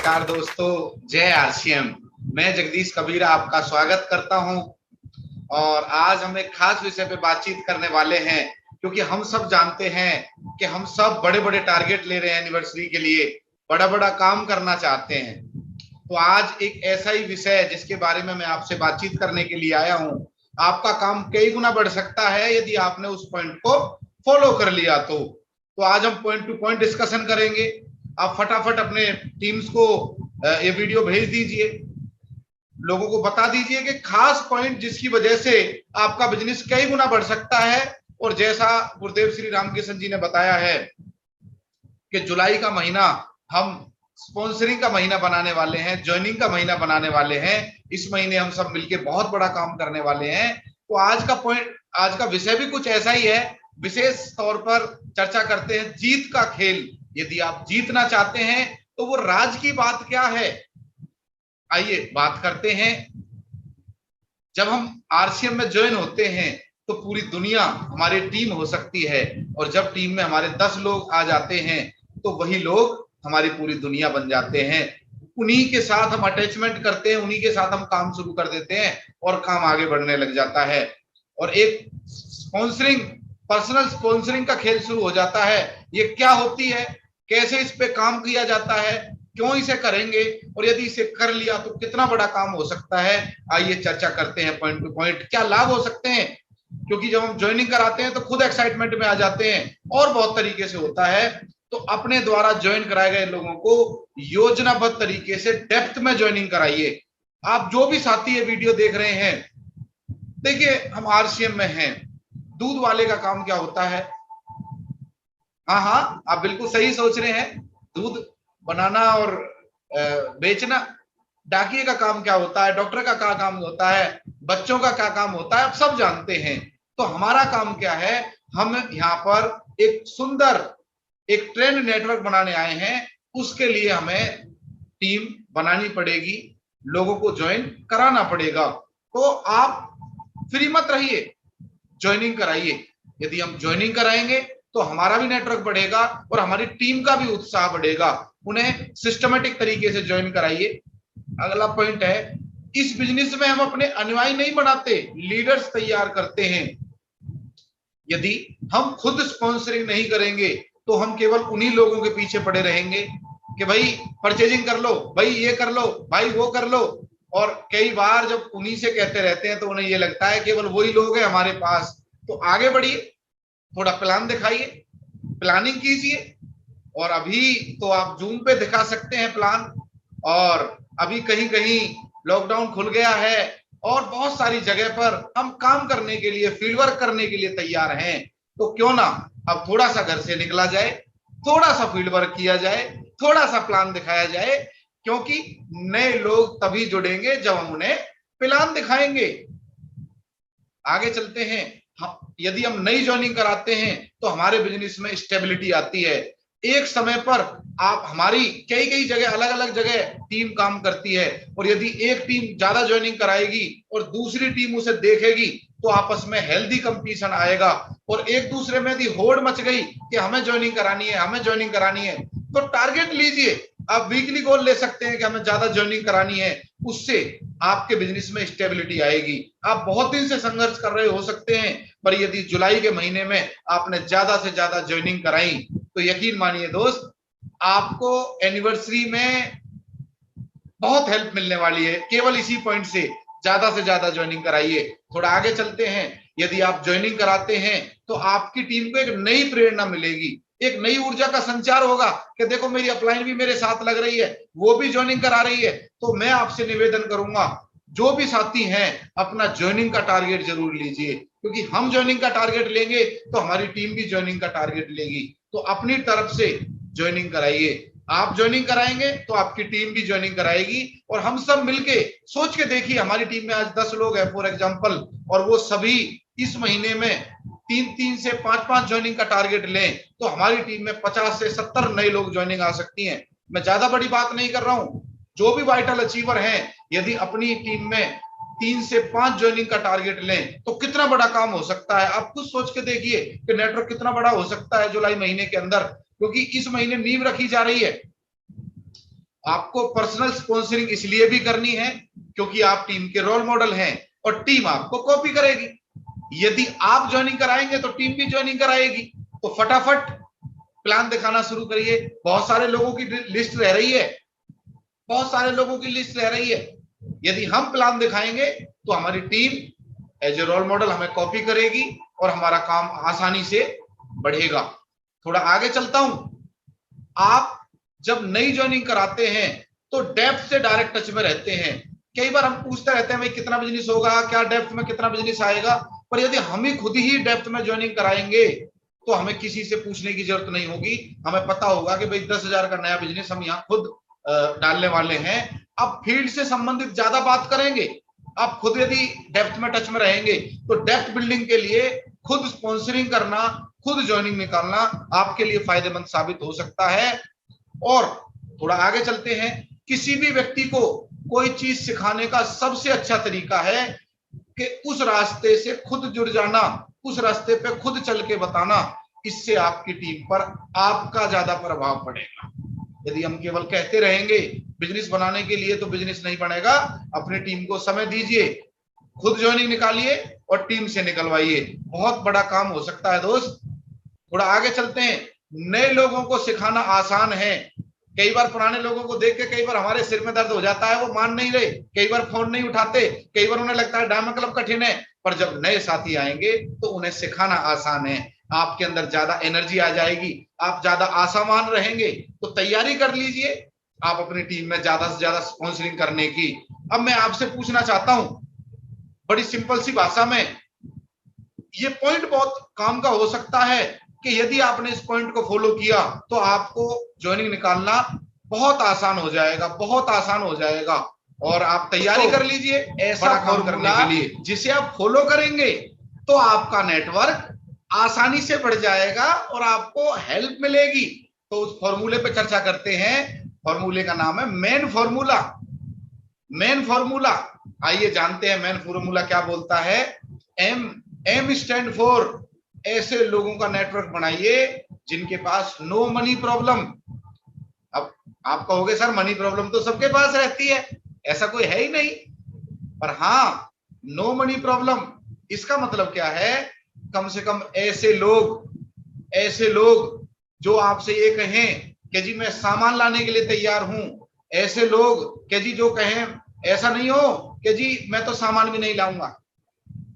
नमस्कार दोस्तों, जय आरसीएम। मैं जगदीश कबीरा आपका स्वागत करता हूं और आज हम एक खास विषय पे बातचीत करने वाले हैं, क्योंकि हम सब जानते हैं कि हम सब बड़े बड़े टारगेट ले रहे हैं एनिवर्सरी के लिए, बड़ा बड़ा काम करना चाहते हैं। तो आज एक ऐसा ही विषय है जिसके बारे में मैं आपसे बातचीत करने के लिए आया हूं। आपका काम कई गुना बढ़ सकता है यदि आपने उस पॉइंट को फॉलो कर लिया। तो आज हम पॉइंट टू पॉइंट डिस्कशन करेंगे। आप फटाफट अपने टीम्स को ये वीडियो भेज दीजिए, लोगों को बता दीजिए कि खास पॉइंट जिसकी वजह से आपका बिजनेस कई गुना बढ़ सकता है। और जैसा गुरुदेव श्री रामकिशन जी ने बताया है कि जुलाई का महीना हम स्पॉन्सरिंग का महीना बनाने वाले हैं, ज्वाइनिंग का महीना बनाने वाले हैं। इस महीने हम सब मिलकर बहुत बड़ा काम करने वाले हैं। तो आज का पॉइंट, आज का विषय भी कुछ ऐसा ही है। विशेष तौर पर चर्चा करते हैं जीत का खेल। यदि आप जीतना चाहते हैं तो वो राज की बात क्या है, आइए बात करते हैं। जब हम आरसीएम में ज्वाइन होते हैं तो पूरी दुनिया हमारी टीम हो सकती है, और जब टीम में हमारे 10 लोग आ जाते हैं तो वही लोग हमारी पूरी दुनिया बन जाते हैं। उन्हीं के साथ हम अटैचमेंट करते हैं, उन्हीं के साथ हम काम शुरू कर देते हैं और काम आगे बढ़ने लग जाता है। और एक स्पॉन्सरिंग, पर्सनल स्पॉन्सरिंग का खेल शुरू हो जाता है। ये क्या होती है, कैसे इस पे काम किया जाता है, क्यों इसे करेंगे, और यदि इसे कर लिया तो कितना बड़ा काम हो सकता है। आइए चर्चा करते हैं पॉइंट टू पॉइंट, क्या लाभ हो सकते हैं। क्योंकि जब हम ज्वाइनिंग कराते हैं तो खुद एक्साइटमेंट में आ जाते हैं, और बहुत तरीके से होता है। तो अपने द्वारा ज्वाइन कराए गए लोगों को योजनाबद्ध तरीके से डेप्थ में ज्वाइनिंग कराइए। आप जो भी साथी ये वीडियो देख रहे हैं, देखिए हम आरसीएम में हैं। दूध वाले का काम क्या होता है? हाँ, आप बिल्कुल सही सोच रहे हैं, दूध बनाना और बेचना। डाकिए का काम क्या होता है, डॉक्टर का क्या काम होता है, बच्चों का क्या काम होता है, आप सब जानते हैं। तो हमारा काम क्या है, हम यहाँ पर एक सुंदर एक ट्रेंड नेटवर्क बनाने आए हैं। उसके लिए हमें टीम बनानी पड़ेगी, लोगों को ज्वाइन कराना पड़ेगा। तो आप फ्री मत रहिए, ज्वाइनिंग कराइए। यदि हम ज्वाइनिंग कराएंगे तो हमारा भी नेटवर्क बढ़ेगा और हमारी टीम का भी उत्साह बढ़ेगा। उन्हें सिस्टमेटिक तरीके से ज्वाइन कराइए। अगला पॉइंट है, इस बिजनेस में हम अपने अनुयायी नहीं बनाते, लीडर्स तैयार करते हैं। यदि हम खुद स्पॉन्सरिंग नहीं करेंगे तो हम केवल उन्हीं लोगों के पीछे पड़े रहेंगे कि भाई परचेजिंग कर लो, भाई ये कर लो, भाई वो कर लो। और कई बार जब उन्हीं से कहते रहते हैं तो उन्हें ये लगता है केवल वही लोग हैं हमारे पास। तो आगे बढ़िए, थोड़ा प्लान दिखाइए, प्लानिंग कीजिए। और अभी तो आप जूम पे दिखा सकते हैं प्लान, और अभी कहीं कहीं लॉकडाउन खुल गया है और बहुत सारी जगह पर हम काम करने के लिए, फील्ड वर्क करने के लिए तैयार हैं। तो क्यों ना अब थोड़ा सा घर से निकला जाए, थोड़ा सा फील्ड वर्क किया जाए, थोड़ा सा प्लान दिखाया जाए। क्योंकि नए लोग तभी जुड़ेंगे जब हम उन्हें प्लान दिखाएंगे। आगे चलते हैं। यदि हम नई ज्वाइनिंग कराते हैं तो हमारे बिजनेस में स्टेबिलिटी आती है। एक समय पर आप हमारी कई कई जगह, अलग अलग जगह टीम काम करती है, और यदि एक टीम ज्यादा ज्वाइनिंग कराएगी और दूसरी टीम उसे देखेगी तो आपस में हेल्दी कंपटीशन आएगा। और एक दूसरे में यदि होड़ मच गई कि हमें ज्वाइनिंग करानी है, हमें ज्वाइनिंग करानी है, तो टारगेट लीजिए। आप वीकली गोल ले सकते हैं कि हमें ज्यादा ज्वाइनिंग करानी है। उससे आपके बिजनेस में स्टेबिलिटी आएगी। आप बहुत दिन से संघर्ष कर रहे हो सकते हैं, पर यदि जुलाई के महीने में आपने ज्यादा से ज्यादा ज्वाइनिंग कराई तो यकीन मानिए दोस्त, आपको एनिवर्सरी में बहुत हेल्प मिलने वाली है। केवल इसी पॉइंट से ज्यादा ज्वाइनिंग कराइए। थोड़ा आगे चलते हैं। यदि आप ज्वाइनिंग कराते हैं तो आपकी टीम को एक नई प्रेरणा मिलेगी, एक नई ऊर्जा का संचार होगा कि देखो मेरी अपलाइन भी मेरे साथ लग रही है, वो भी ज्वाइनिंग करा रही है। तो मैं आपसे निवेदन करूंगा, जो भी साथी हैं अपना ज्वाइनिंग का टारगेट जरूर लीजिए, क्योंकि हम ज्वाइनिंग का टारगेट लेंगे तो हमारी टीम भी ज्वाइनिंग का टारगेट लेगी। तो अपनी तरफ से ज्वाइनिंग कराइए। आप ज्वाइनिंग कराएंगे तो आपकी टीम भी ज्वाइनिंग कराएगी, और हम सब मिलके सोच के देखिए, हमारी टीम में आज 10 लोग हैं फॉर एग्जांपल, और वो सभी इस महीने में 3 से 5 ज्वाइनिंग का टारगेट लें तो हमारी टीम में 50 से 70 नए लोग ज्वाइनिंग आ सकती हैं। मैं ज्यादा बड़ी बात नहीं कर रहा हूं। जो भी वाइटल अचीवर हैं, यदि अपनी टीम में 3 से 5 ज्वाइनिंग का टारगेट लें तो कितना बड़ा काम हो सकता है। आप खुद सोच के देखिए कि नेटवर्क कितना बड़ा हो सकता है जुलाई महीने के अंदर, क्योंकि इस महीने नींव रखी जा रही है। आपको पर्सनल स्पॉन्सरिंग इसलिए भी करनी है क्योंकि आप टीम के रोल मॉडल हैं और टीम आपको कॉपी करेगी। यदि आप ज्वाइनिंग कराएंगे तो टीम भी ज्वाइनिंग कराएगी। तो फटाफट प्लान दिखाना शुरू करिए। बहुत सारे लोगों की लिस्ट रह रही है, बहुत सारे लोगों की लिस्ट रह रही है। यदि हम प्लान दिखाएंगे तो हमारी team as a role model हमें कॉपी करेगी और हमारा काम आसानी से बढ़ेगा। थोड़ा आगे चलता हूं। आप जब नई ज्वाइनिंग कराते हैं तो डेप्थ से डायरेक्ट टच में रहते हैं। कई बार हम पूछते रहते हैं भाई कितना बिजनेस होगा, क्या डेप्थ में कितना बिजनेस आएगा, पर यदि हम ही खुद ही डेप्थ में ज्वाइनिंग कराएंगे तो हमें किसी से पूछने की जरूरत नहीं होगी। हमें पता होगा कि भाई 10,000 का नया बिजनेस हम यहाँ खुद डालने वाले हैं। अब फील्ड से संबंधित ज्यादा बात करेंगे। आप खुद यदि डेप्थ में टच में रहेंगे तो डेप्थ बिल्डिंग के लिए खुद स्पॉन्सरिंग करना, खुद ज्वाइनिंग निकालना आपके लिए फायदेमंद साबित हो सकता है। और थोड़ा आगे चलते हैं। किसी भी व्यक्ति को कोई चीज सिखाने का सबसे अच्छा तरीका है कि उस रास्ते से खुद जुड़ जाना, उस रास्ते पे खुद चल के बताना। इससे आपकी टीम पर आपका ज्यादा प्रभाव पड़ेगा। यदि हम केवल कहते रहेंगे बिजनेस बनाने के लिए, तो बिजनेस नहीं बनेगा। अपनी टीम को समय दीजिए, खुद ज्वाइनिंग निकालिए और टीम से निकलवाइए। बहुत बड़ा काम हो सकता है दोस्त। थोड़ा आगे चलते हैं। नए लोगों को सिखाना आसान है। कई बार पुराने लोगों को देख के कई बार हमारे सिर में दर्द हो जाता है, वो मान नहीं रहे, कई बार फोन नहीं उठाते, कई बार उन्हें लगता है डायमंड क्लब कठिन है। पर जब नए साथी आएंगे तो उन्हें सिखाना आसान है। आपके अंदर ज्यादा एनर्जी आ जाएगी, आप ज्यादा आसामान रहेंगे। तो तैयारी कर लीजिए आप अपनी टीम में ज्यादा से ज्यादा स्पॉन्सरिंग करने की। अब मैं आपसे पूछना चाहता हूं बड़ी सिंपल सी भाषा में, ये पॉइंट बहुत काम का हो सकता है कि यदि आपने इस पॉइंट को फॉलो किया तो आपको ज्वाइनिंग निकालना बहुत आसान हो जाएगा, बहुत आसान हो जाएगा। और आप तैयारी कर लीजिए ऐसा काम करने के लिए जिसे आप फॉलो करेंगे तो आपका नेटवर्क आसानी से बढ़ जाएगा और आपको हेल्प मिलेगी। तो उस फॉर्मूले पे चर्चा करते हैं। फॉर्मूले का नाम है मैन फॉर्मूला। मैन फॉर्मूला, आइए जानते हैं मैन फॉर्मूला क्या बोलता है। एम स्टैंड फॉर ऐसे लोगों का नेटवर्क बनाइए जिनके पास नो मनी प्रॉब्लम। अब आप कहोगे सर मनी प्रॉब्लम तो सबके पास रहती है, ऐसा कोई है ही नहीं। पर हाँ, नो मनी प्रॉब्लम इसका मतलब क्या है, कम से कम ऐसे लोग जो आपसे ये कहें कि जी मैं सामान लाने के लिए तैयार हूं। ऐसे लोग कि जी जो कहें ऐसा नहीं हो कि जी मैं तो सामान भी नहीं लाऊंगा,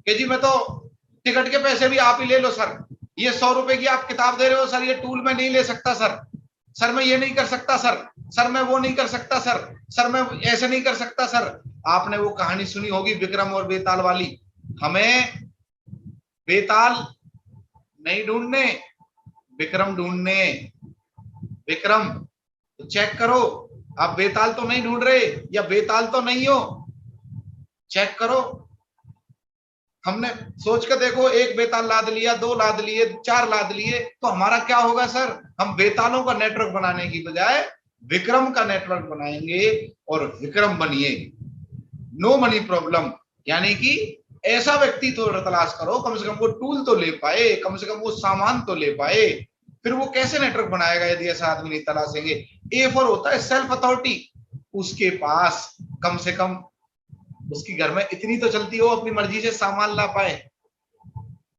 कि जी मैं तो टिकट के पैसे भी आप ही ले लो सर, ये 100 रुपए की आप किताब दे रहे हो सर, ये टूल मैं नहीं ले सकता सर मैं ये नहीं कर सकता सर मैं वो नहीं कर सकता सर मैं ऐसे नहीं कर सकता सर। आपने वो कहानी सुनी होगी विक्रम और बेताल वाली। हमें बेताल नहीं ढूंढने, विक्रम ढूंढने। विक्रम तो चेक करो, आप बेताल तो नहीं ढूंढ रहे या बेताल तो नहीं हो, चेक करो। हमने सोच कर देखो, एक बेताल लाद लिया, 2 लाद लिए, 4 लाद लिए, तो हमारा क्या होगा सर। हम बेतालों का नेटवर्क बनाने की बजाय विक्रम का नेटवर्क बनाएंगे और विक्रम बनिए। नो मनी प्रॉब्लम, यानी कि ऐसा व्यक्ति तो तलाश करो कम से कम वो टूल तो ले पाए, कम से कम वो सामान तो ले पाए। फिर वो कैसे नेटवर्क बनाएगा यदि ऐसा आदमी नहीं तलाशेंगे। ए फॉर होता है सेल्फ अथॉरिटी। उसके पास कम से कम उसकी घर में इतनी तो चलती हो अपनी मर्जी से सामान ला पाए।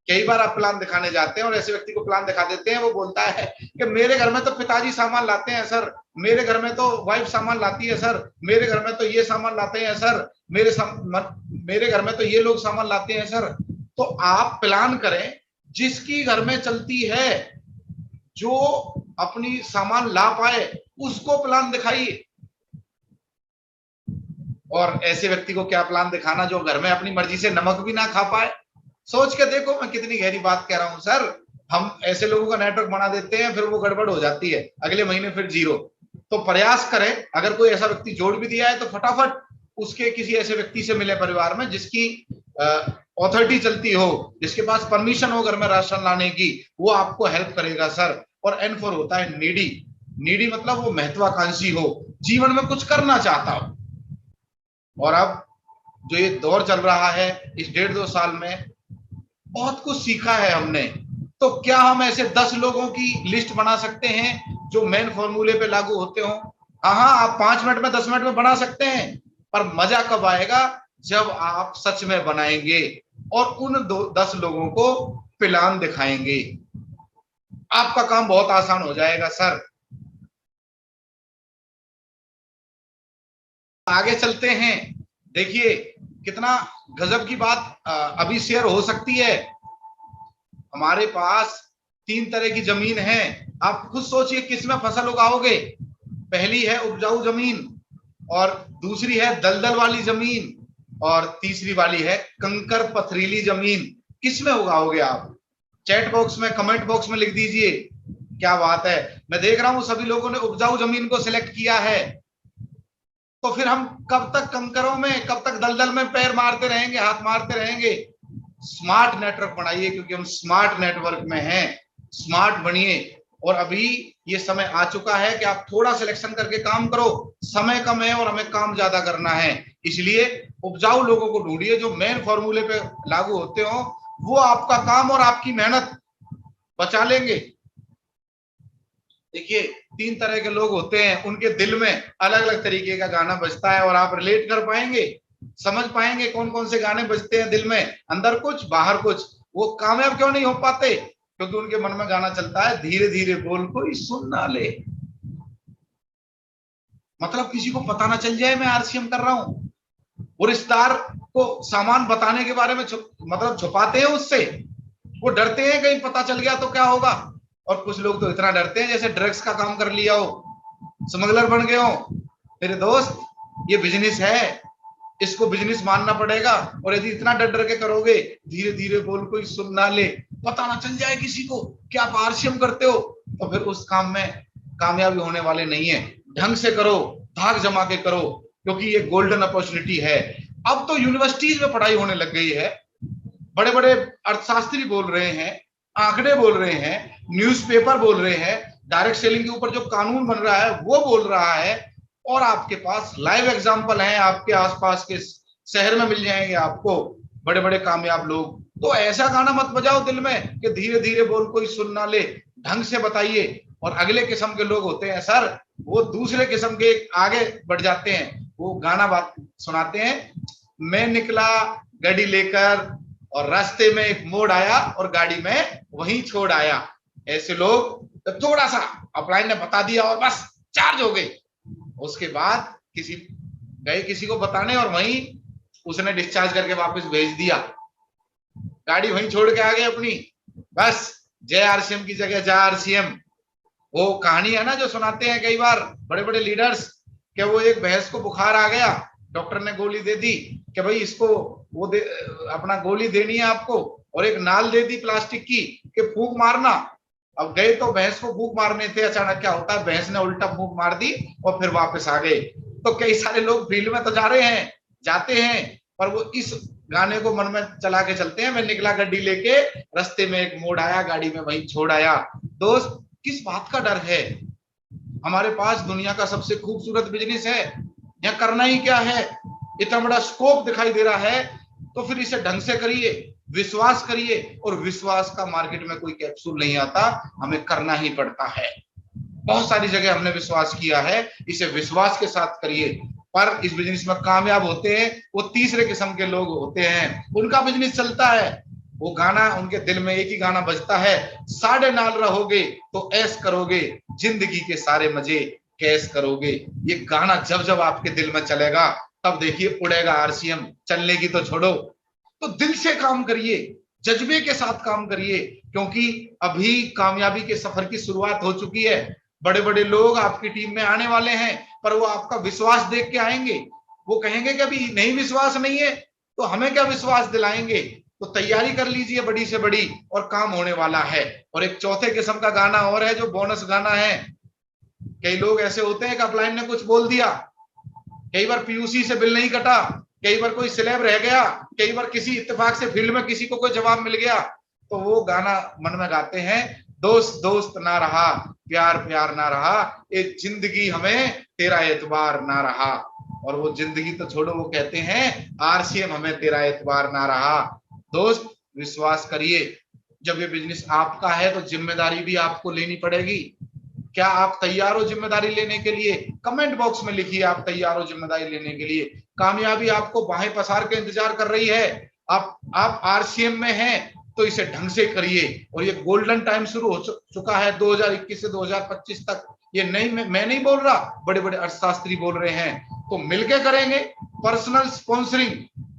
कई बार आप प्लान दिखाने जाते हैं और ऐसे व्यक्ति को प्लान दिखा देते हैं, वो बोलता है कि मेरे घर में तो पिताजी सामान लाते हैं सर, मेरे घर में तो वाइफ सामान लाती है सर, मेरे घर में तो ये सामान लाते हैं सर, मेरे घर में तो ये लोग सामान लाते हैं सर। तो आप प्लान करें जिसकी घर में चलती है, जो अपनी सामान ला पाए उसको प्लान दिखाइए। और ऐसे व्यक्ति को क्या प्लान दिखाना जो घर में अपनी मर्जी से नमक भी ना खा पाए। सोच के देखो मैं कितनी गहरी बात कह रहा हूं सर। हम ऐसे लोगों का नेटवर्क बना देते हैं, फिर वो गड़बड़ हो जाती है, अगले महीने फिर 0। तो प्रयास करें, अगर कोई ऐसा व्यक्ति जोड़ भी दिया है तो फटाफट उसके किसी ऐसे व्यक्ति से मिले परिवार में जिसकी ऑथोरिटी चलती हो, जिसके पास परमिशन हो घर में राशन लाने की, वो आपको हेल्प करेगा सर। और N फॉर होता है नीडी। नीडी मतलब वो महत्वाकांक्षी हो, जीवन में कुछ करना चाहता हो। और अब जो ये दौर चल रहा है, इस 1.5-2 साल में बहुत कुछ सीखा है हमने। तो क्या हम ऐसे 10 लोगों की लिस्ट बना सकते हैं जो मेन फॉर्मूले पे लागू होते हो? हाँ हाँ, आप 5 मिनट में 10 मिनट में बना सकते हैं, पर मजा कब आएगा जब आप सच में बनाएंगे और उन 10 लोगों को प्लान दिखाएंगे। आपका काम बहुत आसान हो जाएगा सर। आगे चलते हैं। देखिए कितना गजब की बात अभी शेयर हो सकती है। हमारे पास 3 तरह की जमीन है। आप खुद सोचिए किसमें फसल उगाओगे। पहली है उपजाऊ जमीन, और दूसरी है दलदल वाली जमीन, और तीसरी वाली है कंकर पथरीली जमीन। किसमें उगाओगे आप? चैट बॉक्स में, कमेंट बॉक्स में लिख दीजिए। क्या बात है, मैं देख रहा हूं सभी लोगों ने उपजाऊ जमीन को सिलेक्ट किया है। तो फिर हम कब तक कंकरों में, कब तक दलदल में पैर मारते रहेंगे, हाथ मारते रहेंगे? स्मार्ट नेटवर्क बनाइए, क्योंकि हम स्मार्ट नेटवर्क में हैं। स्मार्ट बनिए। और अभी ये समय आ चुका है कि आप थोड़ा सिलेक्शन करके काम करो। समय कम है और हमें काम ज्यादा करना है, इसलिए उपजाऊ लोगों को ढूंढिए जो मेन फॉर्मूले पे लागू होते हो। वो आपका काम और आपकी मेहनत बचा लेंगे। देखिए 3 तरह के लोग होते हैं, उनके दिल में अलग अलग तरीके का गाना बजता है, और आप रिलेट कर पाएंगे, समझ पाएंगे कौन कौन से गाने बजते हैं दिल में, अंदर कुछ बाहर कुछ। वो कामयाब क्यों नहीं हो पाते? क्योंकि उनके मन में गाना चलता है, धीरे धीरे बोल कोई सुन ना ले। मतलब किसी को पता ना चल जाए मैं आरसीएम कर रहा हूं। वो रिश्तेदार को सामान बताने के बारे में मतलब छुपाते हैं उससे। वो डरते हैं कहीं पता चल गया तो क्या होगा। और कुछ लोग तो इतना डरते हैं जैसे ड्रग्स का काम कर लिया हो, स्मगलर बन गए हो। मेरे दोस्त, ये बिजनेस है, इसको बिजनेस मानना पड़ेगा। और यदि इतना डर डर के करोगे, धीरे धीरे बोल कोई सुन ना ले, पता ना चल जाए किसी को कि आप आरसीएम करते हो, तो फिर उस काम में कामयाबी होने वाले नहीं है। ढंग से करो, धाक जमा के करो, क्योंकि ये गोल्डन अपॉर्चुनिटी है। अब तो यूनिवर्सिटीज में पढ़ाई होने लग गई है। बड़े बड़े अर्थशास्त्री बोल रहे हैं, आंकड़े बोल रहे हैं, न्यूज़पेपर बोल रहे हैं, डायरेक्ट सेलिंग के ऊपर जो कानून बन रहा है वो बोल रहा है। और आपके पास लाइव एग्जांपल हैं, आपके आसपास के शहर में मिल जाएंगे आपको बड़े बड़े कामयाब लोग। तो ऐसा गाना मत बजाओ दिल में कि धीरे धीरे बोल कोई सुन ना ले, ढंग से बताइए। और अगले किस्म के लोग होते हैं सर, वो दूसरे किस्म के आगे बढ़ जाते हैं। वो गाना बात सुनाते हैं, मैं निकला गाड़ी लेकर और रास्ते में एक मोड़ आया और गाड़ी में वहीं छोड़ आया। ऐसे लोग तो थोड़ा सा अपलाइन ने बता दिया और बस चार्ज हो गए। उसके बाद किसी गए किसी को बताने और वहीं उसने डिस्चार्ज करके वापस भेज दिया, गाड़ी वहीं छोड़ के आ गए अपनी। बस जय आरसीएम की जगह जय आरसीएम। वो कहानी है ना जो सुनाते हैं कई बार बड़े बड़े लीडर्स, कि वो एक भैंस को बुखार आ गया, डॉक्टर ने गोली दे दी कि भाई इसको वो अपना गोली देनी है आपको, और एक नाल दे दी प्लास्टिक की कि फूंक मारना। अब गए तो भैंस को फूंक मारने थे, अचानक क्या होता है भैंस ने उल्टा फूंक मार दी और फिर वापस आ गए। तो कई सारे लोग फील्ड में तो जा रहे हैं, जाते हैं, पर वो इस गाने को मन में चला के चलते हैं, मैं निकला गड्डी लेके रास्ते में एक मोड़ आया, गाड़ी में वहीं छोड़ आया। दोस्त, किस बात का डर है? हमारे पास दुनिया का सबसे खूबसूरत बिजनेस है, यहाँ करना ही क्या है? इतना बड़ा स्कोप दिखाई दे रहा है, तो फिर इसे ढंग से करिए, विश्वास करिए। और विश्वास का मार्केट में कोई कैप्सूल नहीं आता, हमें करना ही पड़ता है। बहुत सारी जगह हमने विश्वास किया है, इसे विश्वास के साथ करिए। पर इस बिजनेस में कामयाब होते हैं वो तीसरे किस्म के लोग होते हैं, उनका बिजनेस चलता है। वो गाना उनके दिल में एक ही गाना बजता है, साढ़े नाल रहोगे तो ऐस करोगे, जिंदगी के सारे मजे कैस करोगे। ये गाना जब जब आपके दिल में चलेगा तब देखिए उड़ेगा आरसीएम। चलने की तो छोड़ो, तो दिल से काम करिए, जज्बे के साथ काम करिए, क्योंकि अभी कामयाबी के सफर की शुरुआत हो चुकी है। बड़े बड़े लोग आपकी टीम में आने वाले हैं, पर वो आपका विश्वास देख के आएंगे। वो कहेंगे कि अभी नहीं विश्वास नहीं है, तो हमें क्या विश्वास दिलाएंगे? तो तैयारी कर लीजिए बड़ी से बड़ी, और काम होने वाला है। और एक चौथे किस्म का गाना और है जो बोनस गाना है। कई लोग ऐसे होते हैं कि अपलाइन ने कुछ बोल दिया, कई बार पीयूसी से बिल नहीं कटा, कई बार कोई स्लैब रह गया, कई बार किसी इत्तेफाक से फील्ड में किसी को कोई जवाब मिल गया, तो वो गाना मन में गाते हैं, दोस्त दोस्त ना रहा, प्यार प्यार ना रहा, ये जिंदगी हमें तेरा एतबार ना रहा। और वो जिंदगी तो छोड़ो, वो कहते हैं आरसीएम हमें तेरा एतबार ना रहा। दोस्त, विश्वास करिए, जब ये बिजनेस आपका है तो जिम्मेदारी भी आपको लेनी पड़ेगी। क्या आप तैयार हो जिम्मेदारी लेने के लिए? कमेंट बॉक्स में लिखिए आप तैयार हो जिम्मेदारी लेने के लिए। कामयाबी आपको बाहें पसार के इंतजार कर रही है। आप आरसीएम में हैं तो इसे ढंग से करिए। और ये गोल्डन टाइम शुरू हो चुका है 2021 से 2025 तक। ये नहीं, मैं नहीं बोल रहा, बड़े बड़े अर्थशास्त्री बोल रहे हैं। तो मिलके करेंगे। पर्सनल स्पॉन्सरिंग,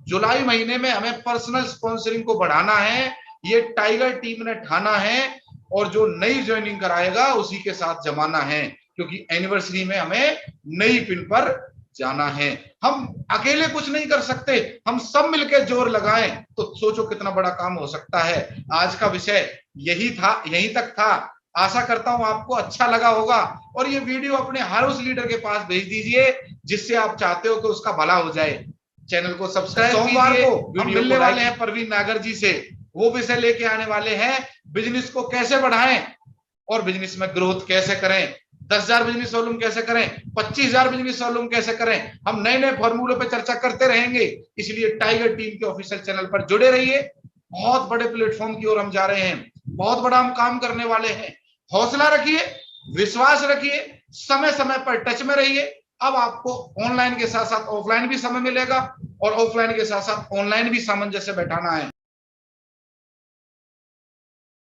जुलाई महीने में हमें पर्सनल स्पॉन्सरिंग को बढ़ाना है। ये टाइगर टीम ने ठाना है और जो नई ज्वाइनिंग कराएगा उसी के साथ जमाना है, क्योंकि एनिवर्सरी में हमें नई पिन पर जाना है। हम अकेले कुछ नहीं कर सकते, हम सब मिलकर जोर लगाएं तो सोचो कितना बड़ा काम हो सकता है। आज का विषय यही था, यहीं तक था। आशा करता हूं आपको अच्छा लगा होगा और ये वीडियो अपने हर उस लीडर के पास भेज दीजिए जिससे आप चाहते हो कि उसका भला हो जाए। चैनल को सब्सक्राइब कीजिए। सोमवार को हम मिलने वाले हैं परवीन नागर जी से। वो विषय लेके आने वाले हैं बिजनेस को कैसे बढ़ाएं और बिजनेस में ग्रोथ कैसे करें। 10,000 बिजनेस वॉल्यूम कैसे करें, 25,000 बिजनेस वॉल्यूम कैसे करें। हम नए नए फॉर्मूलों पे चर्चा करते रहेंगे। इसलिए टाइगर टीम के ऑफिशियल चैनल पर जुड़े रहिए। बहुत बड़े प्लेटफॉर्म की ओर हम जा रहे हैं, बहुत बड़ा हम काम करने वाले हैं। हौसला रखिए, विश्वास रखिए, समय समय पर टच में रहिए। अब आपको ऑनलाइन के साथ साथ ऑफलाइन भी समय मिलेगा और ऑफलाइन के साथ साथ ऑनलाइन भी सामंजस्य बैठाना है।